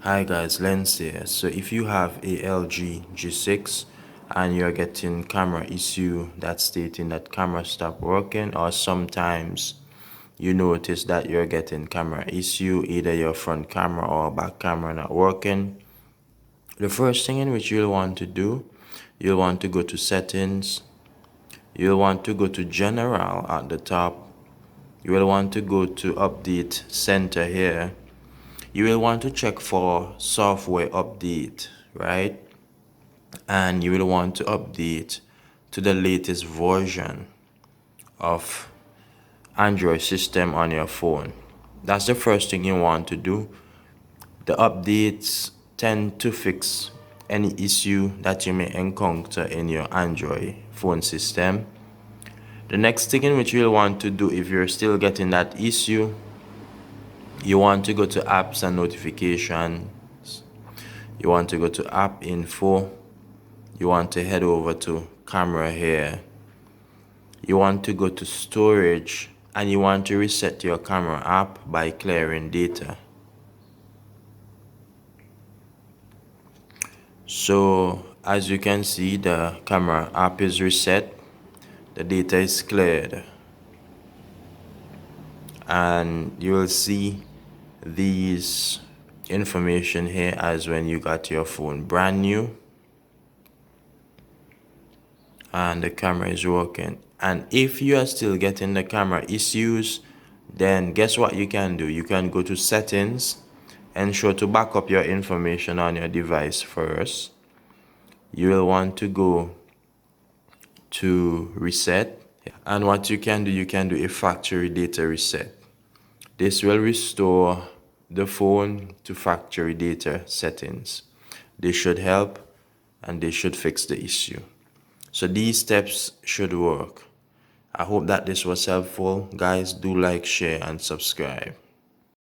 Hi guys, Lens here. So if you have a LG G6 and you're getting camera issue that's stating that camera stopped working, or sometimes you notice that you're getting camera issue, either your front camera or back camera not working, the first thing in which you'll want to do, you'll want to go to settings, you'll want to go to general at the top, you will want to go to update center here. You will want to check for software update, right? And you will want to update to the latest version of Android system on your phone. That's the first thing you want to do. The updates tend to fix any issue that you may encounter in your Android phone system. The next thing in which you'll want to do, if you're still getting that issue, you want to go to apps and notifications. You want to go to app info. You want to head over to camera here. You want to go to storage and you want to reset your camera app by clearing data. So as you can see, the camera app is reset. The data is cleared. And you will see these information here as when you got your phone brand new and the camera is working. And if you are still getting the camera issues, then guess what you can do? You can go to settings, ensure to back up your information on your device first. You will want to go to reset, and what you can do a factory data reset. This will restore the phone to factory data settings. This should help and they should fix the issue. So these steps should work. I hope that this was helpful. Guys, do like, share, and subscribe.